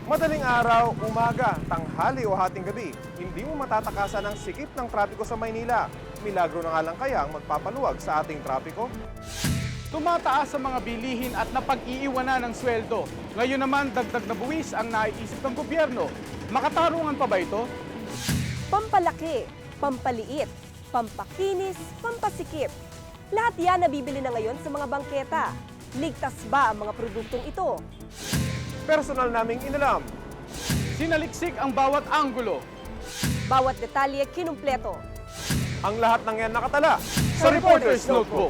Madaling araw, umaga, tanghali o hating gabi, hindi mo matatakasan ang sikip ng trapiko sa Maynila. Milagro na nga lang kaya ang magpapaluwag sa ating trapiko? Tumataas ang mga bilihin at napag-iiwanan ng sweldo. Ngayon naman, dagdag na buwis ang naiisip ng gobyerno. Makatarungan pa ba ito? Pampalaki, pampaliit, pampakinis, pampasikip. Lahat yan nabibili na ngayon sa mga bangketa. Ligtas ba ang mga produktong ito? Personal naming inalam. Sinaliksik ang bawat anggulo. Bawat detalye kinumpleto. Ang lahat ng yan nakatala Sa Reporter's Notebook.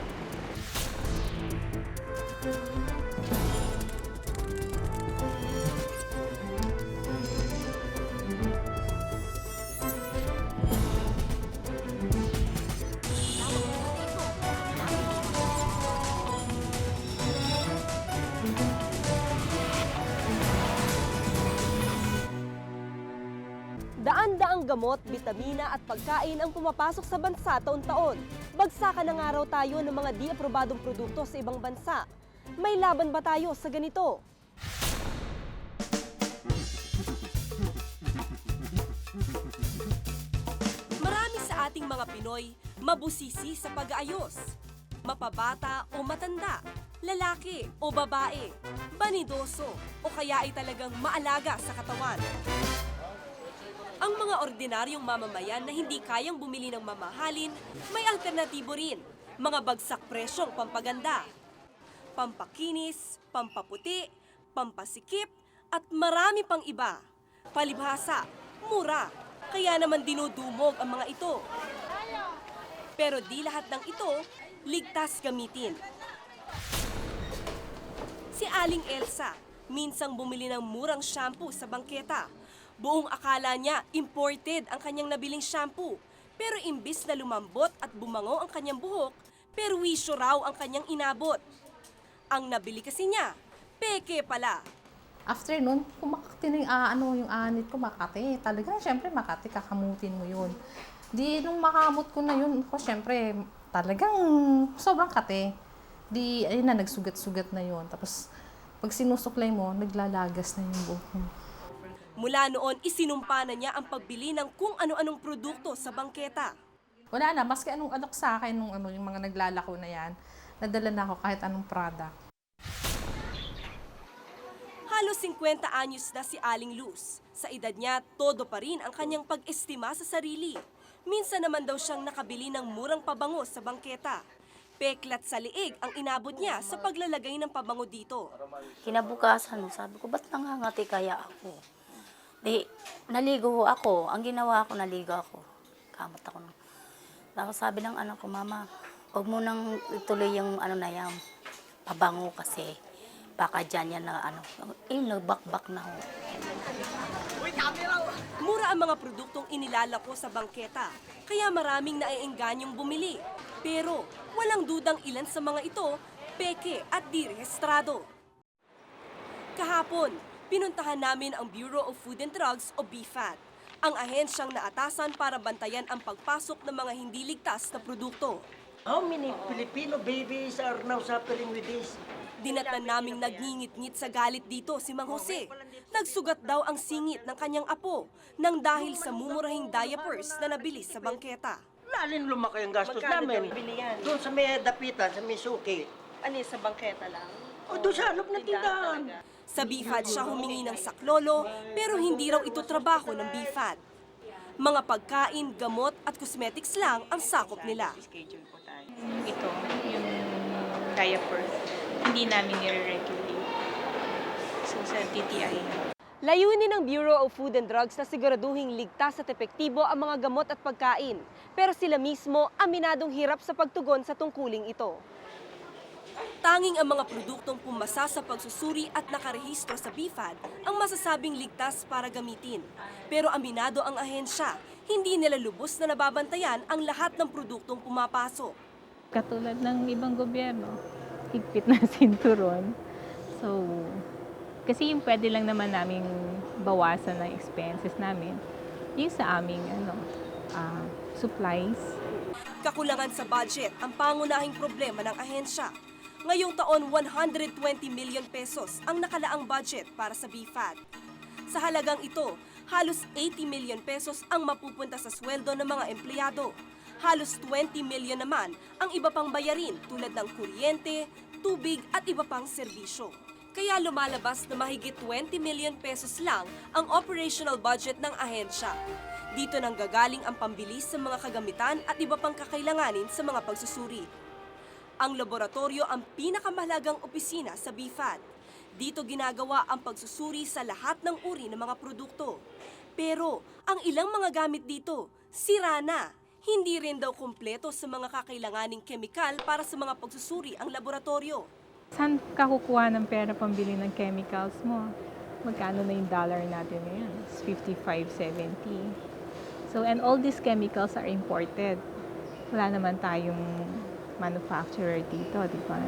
Daan-daang gamot, bitamina at pagkain ang pumapasok sa bansa taon-taon. Bagsakan ng araw tayo ng mga di-aprobadong produkto sa ibang bansa. May laban ba tayo sa ganito? Marami sa ating mga Pinoy mabusisi sa pag-aayos. Mapabata o matanda, lalaki o babae, banidoso o kaya ay talagang maalaga sa katawan. Ang mga ordinaryong mamamayan na hindi kayang bumili ng mamahalin, may alternatibo rin. Mga bagsak presyong pampaganda, pampakinis, pampaputi, pampasikip, at marami pang iba. Palibhasa, mura, kaya naman dinudumog ang mga ito. Pero di lahat ng ito, ligtas gamitin. Si Aling Elsa, minsang bumili ng murang shampoo sa bangketa. Buong akala niya imported ang kanyang nabiling shampoo. Pero imbis na lumambot at bumango ang kanyang buhok, perwisyo raw ang kanyang inabot. Ang nabili kasi niya, peke pala. After nun, kumakati na yung anit ko, Makati. Talagang, syempre, Makati, kakamutin mo yun. Di, nung makamot ko na yun, ko, syempre, talagang sobrang kate. Di, ayun na, nagsugat-sugat na yun. Tapos, pag sinusuklay mo, naglalagas na yung buhok mo. Mula noon, isinumpa na niya ang pagbili ng kung ano-anong produkto sa bangketa. Wala na, maski anong alok sa akin, yung mga naglalako na yan, nadala na ako kahit anong product. Halos 50 anyos na si Aling Luz. Sa edad niya, todo pa rin ang kanyang pag-estima sa sarili. Minsan naman daw siyang nakabili ng murang pabango sa bangketa. Peklat sa liig ang inabot niya sa paglalagay ng pabango dito. Kinabukasan, sabi ko, ba't nangangati kaya ako? Di, naligo ako. Ang ginawa ko, naligo ako. Kamot ako. Tapos sabi ng anak ko, Mama, huwag mo nang ituloy yung na yan, pabango kasi. Baka dyan yan na nagbakbak na ho. Mura ang mga produktong inilalako sa bangketa, kaya maraming naiengganyong bumili. Pero walang dudang ilan sa mga ito, peke at direhistrado. Kahapon, pinuntahan namin ang Bureau of Food and Drugs o BFAD, ang ahensyang naatasan para bantayan ang pagpasok ng mga hindi ligtas na produkto. How many Filipino babies are now suffering with this? Dinatnan naming nagngingit-ngit sa galit dito si Mang Jose. Nagsugat daw ang singit ng kanyang apo nang dahil sa mumurahing diapers na nabili sa bangketa. Lalin lumaki ang gastos namin. Doon sa may dapitan, sa may suki. Ano sa bangketa lang? O doon sa halop na tindahan. Sa BFAD siya humingi ng saklolo pero hindi raw ito trabaho ng BFAD. Mga pagkain, gamot at cosmetics lang ang sakop nila. Ito, yung diaper, hindi namin nire-regulate. So sa DTI. Layunin ng Bureau of Food and Drugs na siguraduhing ligtas at epektibo ang mga gamot at pagkain. Pero sila mismo aminadong hirap sa pagtugon sa tungkuling ito. Tanging ang mga produktong pumasa sa pagsusuri at nakarehistro sa BFAD ang masasabing ligtas para gamitin. Pero aminado ang ahensya, hindi nila lubos na nababantayan ang lahat ng produktong pumapasok. Katulad ng ibang gobyerno, higpit na sinturon. So, kasi yung pwede lang naman naming bawasan ng expenses namin, yung sa aming supplies. Kakulangan sa budget ang pangunahing problema ng ahensya. Ngayong taon, 120 million pesos ang nakalaang budget para sa BFAD. Sa halagang ito, halos 80 million pesos ang mapupunta sa sweldo ng mga empleyado. Halos 20 million naman ang iba pang bayarin tulad ng kuryente, tubig at iba pang serbisyo. Kaya lumalabas na mahigit 20 million pesos lang ang operational budget ng ahensya. Dito nang gagaling ang pambili sa mga kagamitan at iba pang kakailanganin sa mga pagsusuri. Ang laboratorio ang pinakamahalagang opisina sa BFAD. Dito ginagawa ang pagsusuri sa lahat ng uri ng mga produkto. Pero ang ilang mga gamit dito, sira na. Hindi rin daw kumpleto sa mga kakailanganing kemikal para sa mga pagsusuri ang laboratorio. Saan ka kukuha ng pera pambili ng chemicals mo? Magkano na yung dollar natin ngayon? It's 55, 70. So, and all these chemicals are imported. Wala naman tayong manufacturer dito, di ba?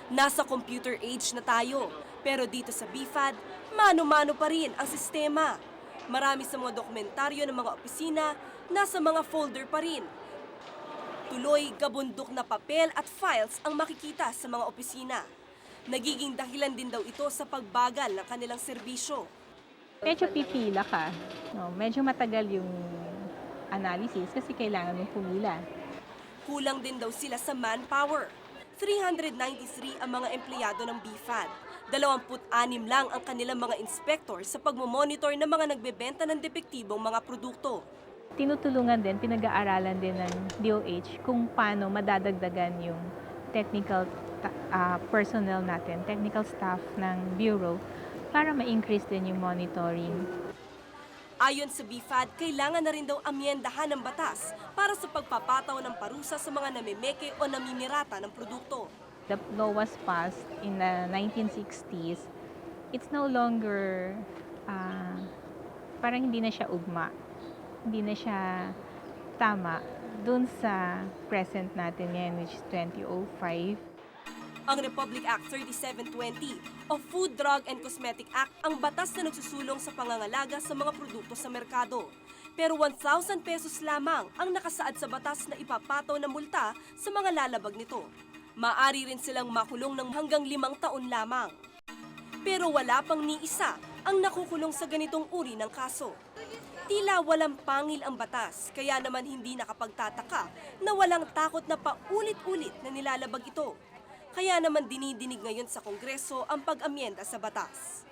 Nasa computer age na tayo, pero dito sa BFAD, mano-mano pa rin ang sistema. Marami sa mga dokumentaryo ng mga opisina, nasa mga folder pa rin. Tuloy, gabundok na papel at files ang makikita sa mga opisina. Nagiging dahilan din daw ito sa pagbagal ng kanilang serbisyo. Medyo pipila ka. No? Medyo matagal yung analysis kasi kailangan mong pumila. Kulang din daw sila sa manpower. 393 ang mga empleyado ng BFAD. 26 lang ang kanilang mga inspector sa pagmomonitor ng mga nagbebenta ng depektibong mga produkto. Tinutulungan din, pinag-aaralan din ng DOH kung paano madadagdagan yung technical personnel natin, technical staff ng Bureau para ma-increase din yung monitoring. Ayon sa BFAD, kailangan na rin daw amyendahan ng batas para sa pagpapataw ng parusa sa mga namimeke o namimirata ng produkto. The law was passed in the 1960s. It's no longer, parang hindi na siya ugma. Hindi na siya tama dun sa present natin ngayon, which is 2005. Ang Republic Act 3720 o Food, Drug and Cosmetic Act ang batas na nagsusulong sa pangangalaga sa mga produkto sa merkado. Pero 1,000 pesos lamang ang nakasaad sa batas na ipapataw na multa sa mga lalabag nito. Maaari rin silang makulong ng hanggang 5 taon lamang. Pero wala pang ni isa ang nakukulong sa ganitong uri ng kaso. Tila walang pangil ang batas, kaya naman hindi nakapagtataka na walang takot na paulit-ulit na nilalabag ito. Kaya naman dinidinig ngayon sa Kongreso ang pag-amyenda sa batas.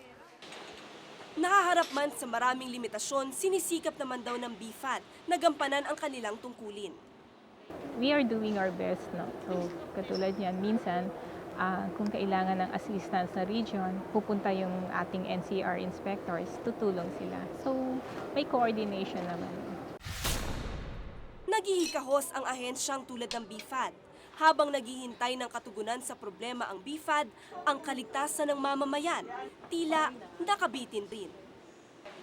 Nakaharap man sa maraming limitasyon, sinisikap naman daw ng BFAD na gampanan ang kanilang tungkulin. We are doing our best, no? So, katulad yan, minsan, kung kailangan ng assistance sa region, pupunta yung ating NCR inspectors, tutulong sila. So, may coordination naman. Naghihikahos ang ahensyang tulad ng BFAD. Habang naghihintay ng katugunan sa problema ang BFAD, ang kaligtasan ng mamamayan, tila nakabitin rin.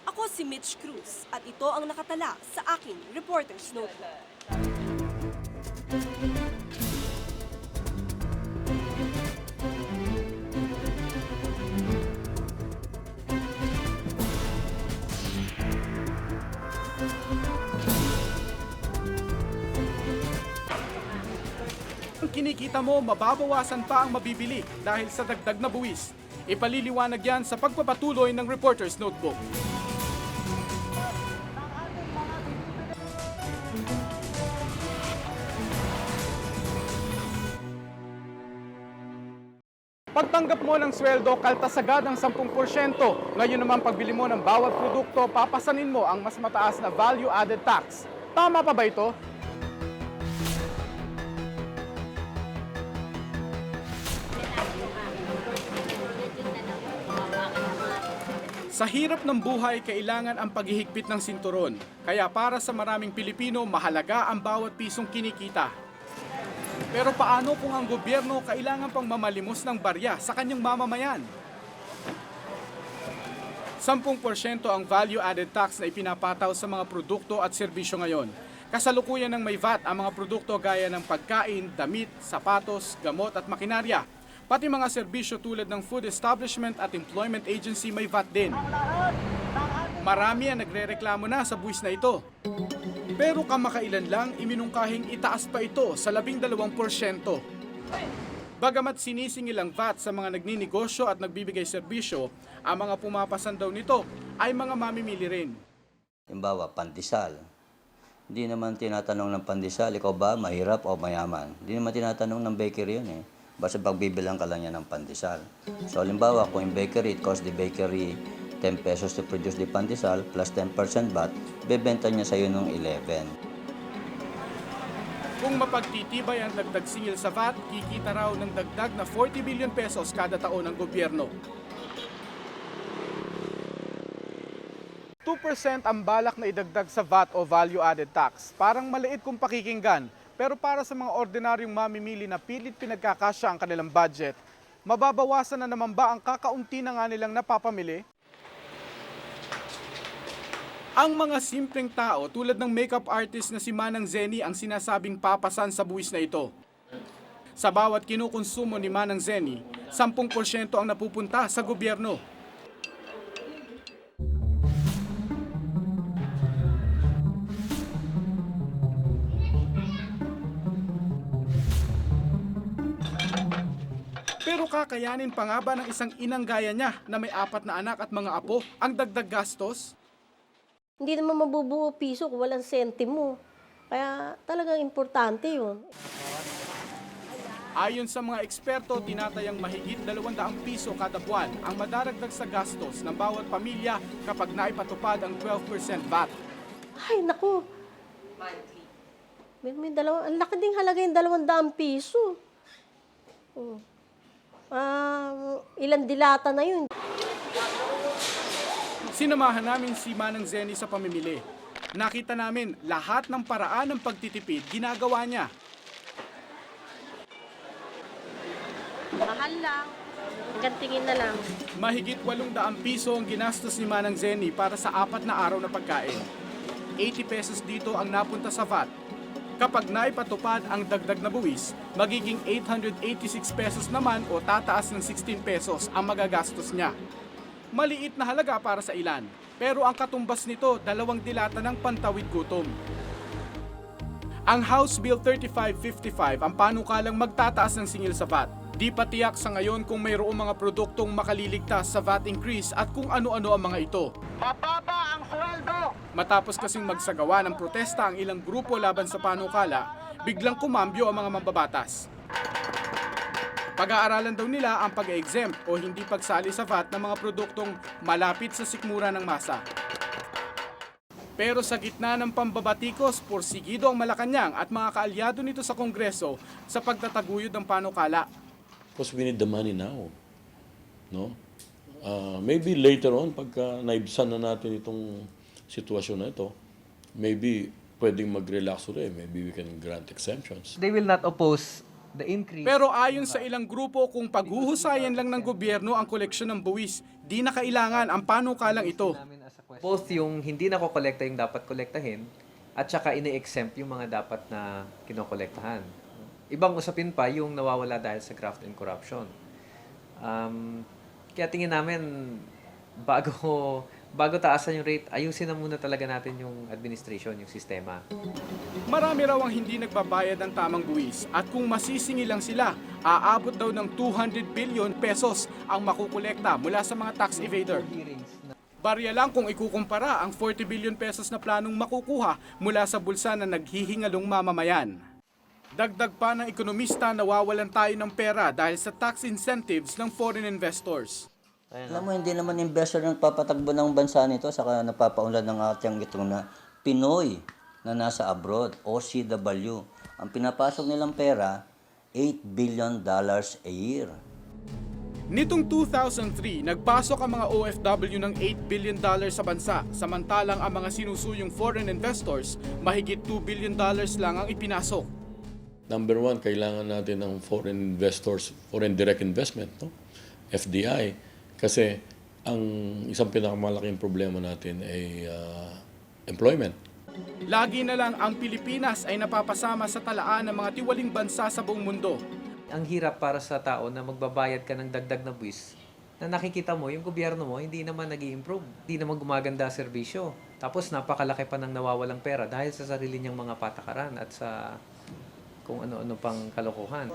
Ako si Mitch Cruz at ito ang nakatala sa aking Reporter's Notebook. Ang kinikita mo, mababawasan pa ang mabibili dahil sa dagdag na buwis. Ipaliliwanag yan sa pagpapatuloy ng Reporter's Notebook. Pagtanggap mo ng sweldo, kaltas agad ang 10%. Ngayon naman pagbili mo ng bawat produkto, papasanin mo ang mas mataas na value-added tax. Tama pa ba ito? Sa hirap ng buhay, kailangan ang paghihigpit ng sinturon. Kaya para sa maraming Pilipino, mahalaga ang bawat pisong kinikita. Pero paano kung ang gobyerno kailangan pang mamalimos ng barya sa kanyang mamamayan? 10% ang value-added tax na ipinapataw sa mga produkto at serbisyo ngayon. Kasalukuyan ng may VAT ang mga produkto gaya ng pagkain, damit, sapatos, gamot at makinarya. Pati mga serbisyo tulad ng Food Establishment at Employment Agency may VAT din. Marami ang nagrereklamo na sa buwis na ito. Pero kamakailan lang iminungkahing itaas pa ito sa 12%. Bagamat sinisingil ang VAT sa mga nagninegosyo at nagbibigay serbisyo, ang mga pumapasan daw nito ay mga mamimili rin. Halimbawa, pandesal. Hindi naman tinatanong ng pandesal, ikaw ba mahirap o mayaman? Hindi naman tinatanong ng bakery yun eh. Basta pagbibilang ka lang yan ng pandesal. So, halimbawa, kung yung bakery, it costs the bakery 10 pesos to produce the pandesal plus 10% VAT, bebenta niya sa'yo ng 11. Kung mapagtitibay ang dagdag singil sa VAT, kikita raw ng dagdag na 40 billion pesos kada taon ng gobyerno. 2% ang balak na idagdag sa VAT o value-added tax. Parang maliit kung pakikinggan, pero para sa mga ordinaryong mamimili na pilit pinagkakasya ang kanilang budget, mababawasan na naman ba ang kakaunti na nga nilang napapamili? Ang mga simpleng tao tulad ng makeup artist na si Manang Zenny ang sinasabing papasan sa buwis na ito. Sa bawat kinukonsumo ni Manang Zenny, 10% ang napupunta sa gobyerno. Pero kakayanin pa nga ba ng isang inang gaya niya na may 4 na anak at mga apo ang dagdag gastos? Hindi naman mabubuo piso kung walang sentimo. Kaya talagang importante yun. Ayon sa mga eksperto, tinatayang mahigit 200 piso kada buwan ang madaragdag sa gastos ng bawat pamilya kapag naipatupad ang 12% VAT. Ay, naku. May ang laki ding halaga yung 200 piso. Ilang dilata na yun. Sinamahan namin si Manang Zenny sa pamimili. Nakita namin lahat ng paraan ng pagtitipid ginagawa niya. Mahal lang. Hanggang tingin na lang. Mahigit 800 piso ang ginastos ni Manang Zenny para sa 4 na araw na pagkain. 80 pesos dito ang napunta sa VAT. Kapag naipatupad ang dagdag na buwis, magiging 886 pesos naman o tataas ng 16 pesos ang magagastos niya. Maliit na halaga para sa ilan, pero ang katumbas nito 2 dilata ng pantawid gutom. Ang House Bill 3555 ang panukalang magtataas ng singil sa VAT. Di pa tiyak sa ngayon kung mayroong mga produktong makaliligtas sa VAT increase at kung ano-ano ang mga ito. Mababa ang sweldo! Matapos kasing magsagawa ng protesta ang ilang grupo laban sa panukala, biglang kumambyo ang mga mambabatas. Pag-aaralan daw nila ang pag-exempt o hindi pagsali sa VAT ng mga produktong malapit sa sikmura ng masa. Pero sa gitna ng pambabatikos, porsigido ang Malacanang at mga kaalyado nito sa Kongreso sa pagtataguyod ng panukala. Because we need the money now. No? Maybe later on, pagka naibsan na natin itong sitwasyon na ito, maybe pwedeng mag-relax ulit. Maybe we can grant exemptions. They will not oppose the increase. Pero ayon sa ilang grupo, kung paghuhusayan lang ng gobyerno ang koleksyon ng buwis, di na kailangan ang panukalang ito. Both yung hindi nakokolekta yung dapat kolektahin at saka ini-exempt yung mga dapat na kinokolektahan. Ibang usapin pa yung nawawala dahil sa graft and corruption. Kaya tingin namin, bago taasan yung rate, ayusin na muna talaga natin yung administration, yung sistema. Marami raw ang hindi nagbabayad ng tamang buwis at kung masisingil lang sila, aabot daw ng 200 billion pesos ang makukolekta mula sa mga tax evader. Barya lang kung ikukumpara ang 40 billion pesos na planong makukuha mula sa bulsa na naghihingalong mamamayan. Dagdag pa ng ekonomista, nawawalan tayo ng pera dahil sa tax incentives ng foreign investors. Alam mo, hindi naman investor ang papatagbo ng bansa nito, saka napapaunlad ng ating itong na Pinoy na nasa abroad, OCW. Ang pinapasok nilang pera, $8 billion a year. Nitong 2003, nagpasok ang mga OFW ng $8 billion sa bansa, samantalang ang mga sinusuyong foreign investors, mahigit $2 billion lang ang ipinasok. Number one, kailangan natin ng foreign investors, foreign direct investment, no? FDI. Kasi ang isang pinakamalaking problema natin ay employment. Lagi na lang ang Pilipinas ay napapasama sa talaan ng mga tiwaling bansa sa buong mundo. Ang hirap para sa tao na magbabayad ka ng dagdag na buwis na nakikita mo, yung gobyerno mo, hindi naman nag-i-improve. Hindi naman gumaganda ang serbisyo. Tapos napakalaki pa ng nawawalang pera dahil sa sarili niyang mga patakaran at sa kung ano-ano pang kalokohan.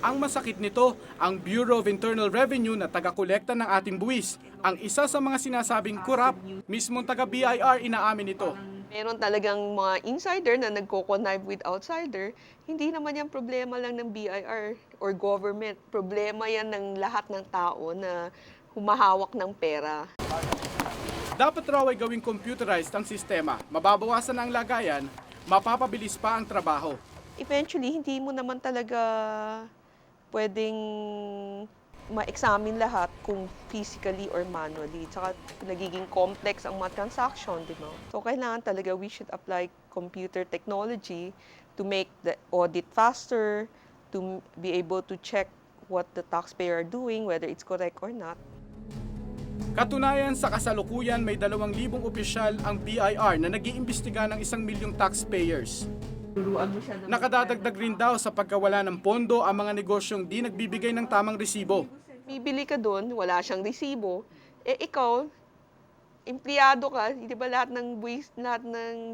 Ang masakit nito, ang Bureau of Internal Revenue na taga-kolekta ng ating buwis. Ang isa sa mga sinasabing kurap, mismong taga-BIR inaamin ito. Meron talagang mga insider na nagko-connive with outsider. Hindi naman yan problema lang ng BIR or government. Problema yan ng lahat ng tao na humahawak ng pera. Dapat raw ay gawing computerized ang sistema. Mababawasan ang lagayan, mapapabilis pa ang trabaho. Eventually, hindi mo naman talaga pwedeng ma-examine lahat kung physically or manually. Tsaka nagiging complex ang mga transaction, di ba? So kailangan talaga we should apply computer technology to make the audit faster, to be able to check what the taxpayer are doing, whether it's correct or not. Katunayan, sa kasalukuyan may 2,000 opisyal ang BIR na nag-iimbestiga ng 1 milyong taxpayers. Nakadadagdag rin daw sa pagkawala ng pondo ang mga negosyong di nagbibigay ng tamang resibo. Bibili ka doon, wala siyang resibo, eh ikaw, empleyado ka, di ba lahat ng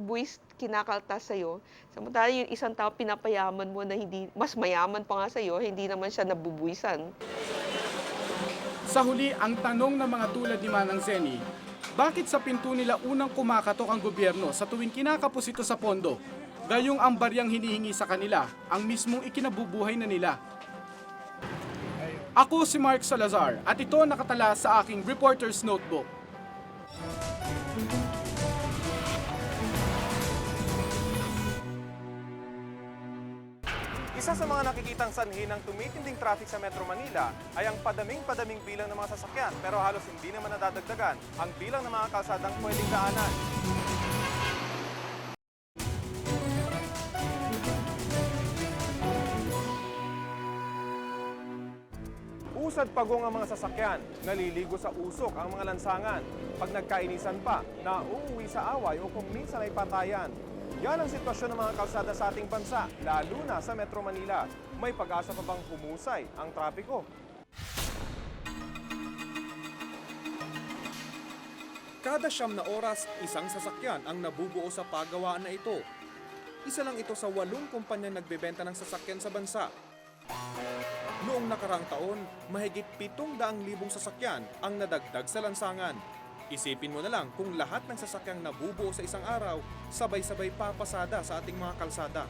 buwis kinakaltas sa'yo. Samantala yung isang tao pinapayaman mo na hindi, mas mayaman pa nga sa'yo, hindi naman siya nabubuwisan. Sa huli, ang tanong ng mga tulad ni Manang Zeni, bakit sa pinto nila unang kumakatok ang gobyerno sa tuwing kinakapos ito sa pondo? Gayong ang baryang hinihingi sa kanila, ang mismong ikinabubuhay na nila. Ako si Mark Salazar at ito nakatala sa aking Reporter's Notebook. Isa sa mga nakikitang sanhi ng tumitinding traffic sa Metro Manila ay ang padaming-padaming bilang ng mga sasakyan, pero halos hindi naman nadadagdagan ang bilang ng mga kalsadang pwedeng daanan. Usad pagong ang mga sasakyan, naliligo sa usok ang mga lansangan. Pag nagkainisan pa, nauuwi sa away o kung minsan ay patayan. Yan ang sitwasyon ng mga kalsada sa ating bansa, lalo na sa Metro Manila. May pag-asa pa bang humusay ang trapiko? Kada 9 na oras, isang sasakyan ang nabubuo sa pagawaan na ito. Isa lang ito sa 8 kumpanyang nagbebenta ng sasakyan sa bansa. Noong nakaraang taon, mahigit 700,000 sasakyan ang nadagdag sa lansangan. Isipin mo na lang kung lahat ng sasakyang nabubuo sa isang araw, sabay-sabay papasada sa ating mga kalsada.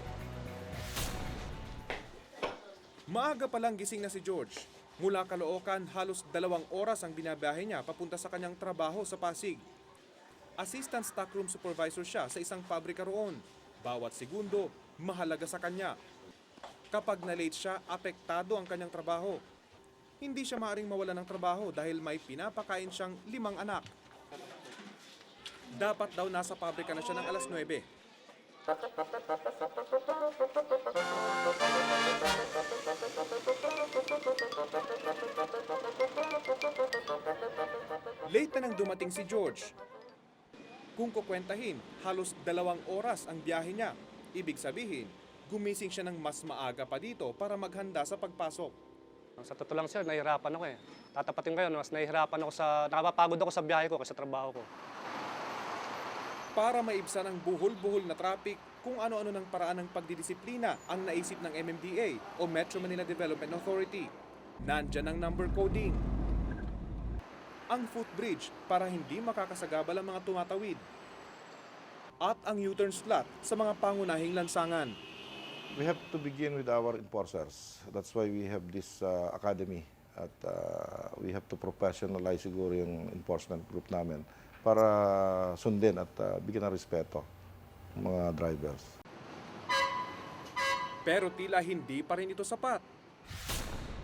Maaga pa lang gising na si George. Mula Caloocan, halos 2 oras ang binabiyahe niya papunta sa kanyang trabaho sa Pasig. Assistant Stockroom Supervisor siya sa isang pabrika roon. Bawat segundo, mahalaga sa kanya. Kapag na-late siya, apektado ang kanyang trabaho. Hindi siya maaaring mawala ng trabaho dahil may pinapakain siyang 5 anak. Dapat daw nasa pabrika na siya ng alas 9. Late na nang dumating si George. Kung kukwentahin, halos 2 oras ang biyahe niya. Ibig sabihin, gumising siya ng mas maaga pa dito para maghanda sa pagpasok. Sa totoo lang sir, nahihirapan ako eh. Tatapatin ko yun, mas nahihirapan ako nakapapagod ako sa biyahe ko kasi sa trabaho ko. Para maibsan ang buhol-buhol na traffic, kung ano-ano ng paraan ng pagdidisiplina ang naisip ng MMDA o Metro Manila Development Authority. Nandyan ang number coding. Ang footbridge para hindi makakasagabal ang mga tumatawid. At ang U-turn slot sa mga pangunahing lansangan. We have to begin with our enforcers. That's why we have this academy. At we have to professionalize siguro yung enforcement group namin para sundin at bigyan ng respeto mga drivers. Pero tila hindi pa rin ito sapat.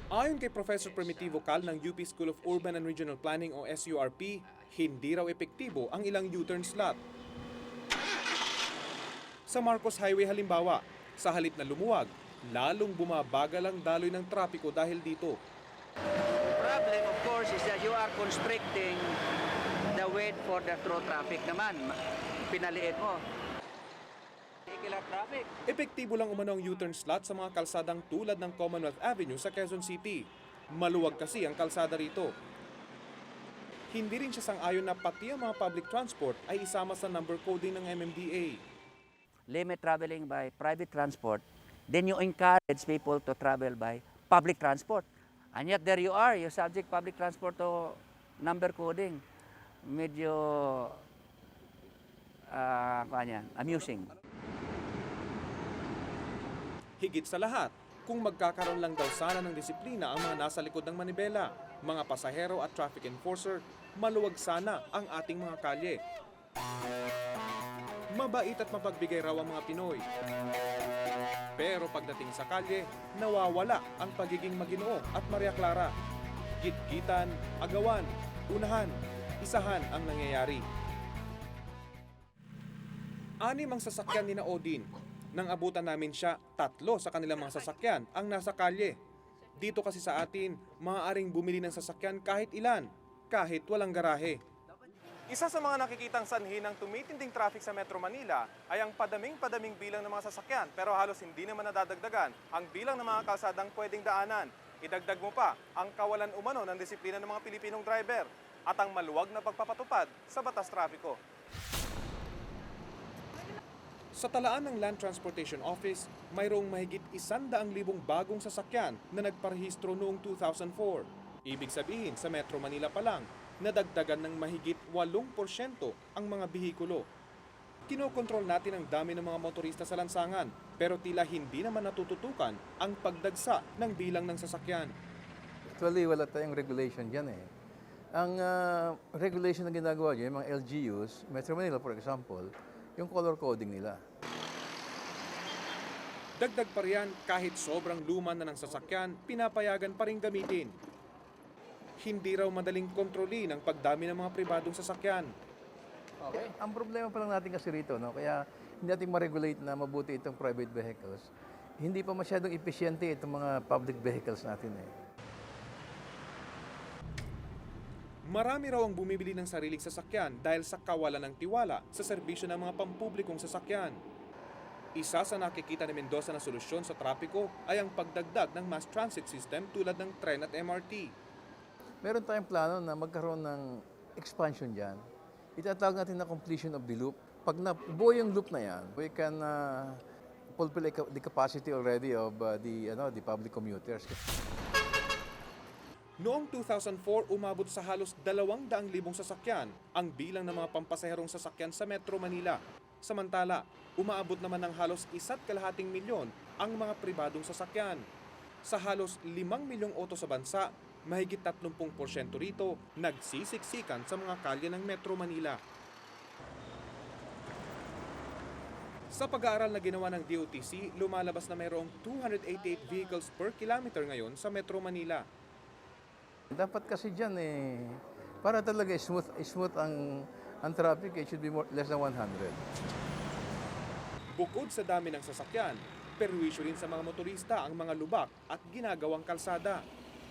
Ayon kay Professor Primitivo Cal ng UP School of Urban and Regional Planning o SURP, hindi raw epektibo ang ilang U-turn slot. Sa Marcos Highway halimbawa, sa halip na lumuwag, lalong bumabagal ang daloy ng trapiko dahil dito. The problem, of course, is that you are constricting the width for the through traffic naman. Pinaliit mo. Vehicular traffic. Epektibo lang umano ang U-turn slot sa mga kalsadang tulad ng Commonwealth Avenue sa Quezon City. Maluwag kasi ang kalsada rito. Hindi rin siya sang-ayon na pati ang mga public transport ay isama sa number coding ng MMDA. Limit traveling by private transport, then you encourage people to travel by public transport. And yet there you are, you subject public transport to number coding. Medyo amusing. Higit sa lahat, kung magkakaroon lang daw sana ng disiplina ang mga nasa likod ng manibela, mga pasahero at traffic enforcer, maluwag sana ang ating mga kalye. Mabait at mapagbigay raw ang mga Pinoy. Pero pagdating sa kalye, nawawala ang pagiging Maginoo at Maria Clara. Gitgitan, agawan, unahan, isahan ang nangyayari. 6 ang sasakyan ni na Odin. Nang abutan namin siya, 3 sa kanilang mga sasakyan ang nasa kalye. Dito kasi sa atin, maaaring bumili ng sasakyan kahit ilan, kahit walang garahe. Isa sa mga nakikitang sanhi ng tumitinding traffic sa Metro Manila ay ang padaming-padaming bilang ng mga sasakyan, pero halos hindi naman nadadagdagan ang bilang ng mga kalsadang pwedeng daanan. Idagdag mo pa ang kawalan umano ng disiplina ng mga Pilipinong driver at ang maluwag na pagpapatupad sa batas trapiko. Sa talaan ng Land Transportation Office, mayroong mahigit 100,000 bagong sasakyan na nagparehistro noong 2004. Ibig sabihin, sa Metro Manila pa lang, nadagdagan ng mahigit 8% ang mga bihikulo. Kinokontrol natin ang dami ng mga motorista sa lansangan, pero tila hindi naman natututukan ang pagdagsa ng bilang ng sasakyan. Actually, wala tayong regulation dyan eh. Ang regulation na ginagawa dyan, yung mga LGUs, Metro Manila for example, yung color coding nila. Dagdag pa riyan, kahit sobrang luma na ng sasakyan, pinapayagan pa rin gamitin. Hindi raw madaling kontrolin ang pagdami ng mga pribadong sasakyan. Okay. Ang problema pa lang natin kasi rito, no? Kaya hindi natin ma-regulate na mabuti itong private vehicles. Hindi pa masyadong epesyente itong mga public vehicles natin eh. Marami raw ang bumibili ng sariling sasakyan dahil sa kawalan ng tiwala sa serbisyo ng mga pampublikong sasakyan. Isa sa nakikita ni Mendoza na solusyon sa trapiko ay ang pagdagdag ng mass transit system tulad ng tren at MRT. Meron tayong plano na magkaroon ng expansion dyan. Itatawag natin na completion of the loop. Pag nabuo yung loop na yan, we can fulfill the capacity already of the public commuters. Noong 2004, umabot sa halos 200,000 sasakyan ang bilang ng mga pampasaherong sasakyan sa Metro Manila. Samantala, umaabot naman ng halos 1.2 milyon ang mga pribadong sasakyan. Sa halos 5 milyong auto sa bansa, mahigit 30% rito nagsisiksikan sa mga kalye ng Metro Manila. Sa pag-aaral na ginawa ng DOTC, lumalabas na mayroong 288 vehicles per kilometer ngayon sa Metro Manila. Dapat kasi dyan para talaga smooth ang traffic, it should be less than 100. Bukod sa dami ng sasakyan, perwisyo rin sa mga motorista ang mga lubak at ginagawang kalsada.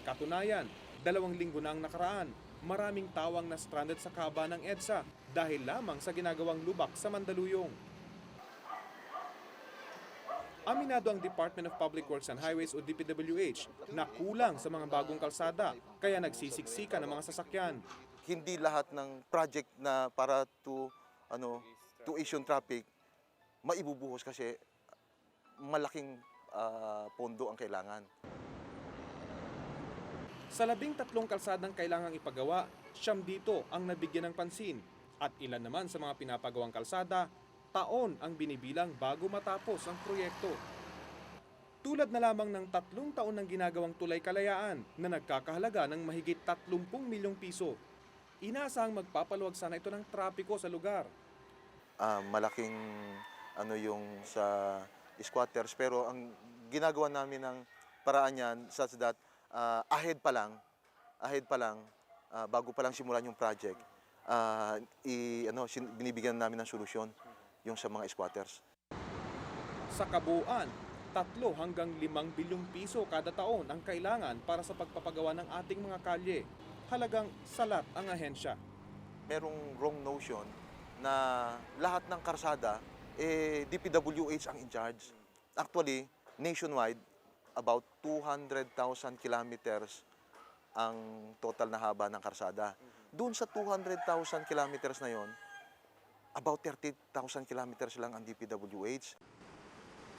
Katunayan, 2 linggo na ang nakaraan, maraming tawang na stranded sa kaba ng EDSA dahil lamang sa ginagawang lubak sa Mandaluyong. Aminado ang Department of Public Works and Highways o DPWH na kulang sa mga bagong kalsada kaya nagsisiksikan ang mga sasakyan. Hindi lahat ng project na para to Asian traffic maibubuhos kasi malaking pondo ang kailangan. Sa 13 kalsadang kailangang ipagawa, 9 dito ang nabigyan ng pansin at ilan naman sa mga pinapagawang kalsada taon ang binibilang bago matapos ang proyekto. Tulad na lamang ng 3 taon ng ginagawang Tulay Kalayaan na nagkakahalaga ng mahigit 30 milyong piso. Inaasahang magpapaluwag sana ito ng trapiko sa lugar. Malaking yung sa squatters pero ang ginagawa namin ng paraan yan such that ahead pa lang bago pa lang simulan yung project binibigyan namin ng solusyon yung sa mga squatters. Sa kabuuan, 3 hanggang 5 bilyong piso kada taon ang kailangan para sa pagpapagawa ng ating mga kalye. Halagang salat ang ahensya. Merong wrong notion na lahat ng karsada DPWH ang in charge. Actually, nationwide, about 200,000 kilometers ang total na haba ng karsada. Doon sa 200,000 kilometers na yon, about 30,000 kilometers lang ang DPWH.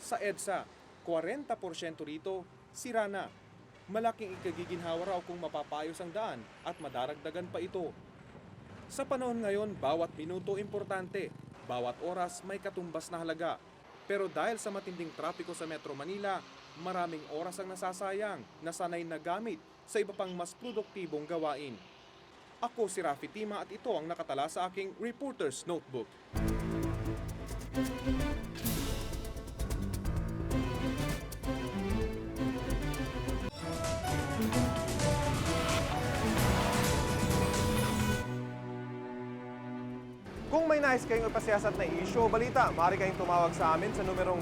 Sa EDSA, 40% rito sira na. Malaking ikagiginhawa raw kung mapapayos ang daan at madaragdagan pa ito. Sa panahon ngayon, bawat minuto importante, bawat oras may katumbas na halaga. Pero dahil sa matinding trapiko sa Metro Manila, maraming oras ang nasasayang na sanay na gamit sa iba pang mas produktibong gawain. Ako si Rafi Tima at ito ang nakatala sa aking Reporter's Notebook. Kung may nais kayong ipasiyasat na issue o balita, maaari kayong tumawag sa amin sa numerong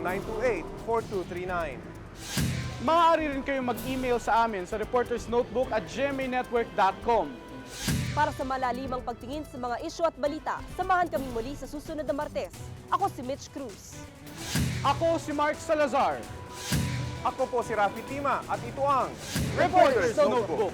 928-4239. Maaari rin kayong mag-email sa amin sa reportersnotebook@gmanetwork.com. Para sa malalimang pagtingin sa mga isyu at balita, samahan kami muli sa susunod na Martes. Ako si Mitch Cruz. Ako si Mark Salazar. Ako po si Rafi Tima at ito ang Reporter's Notebook.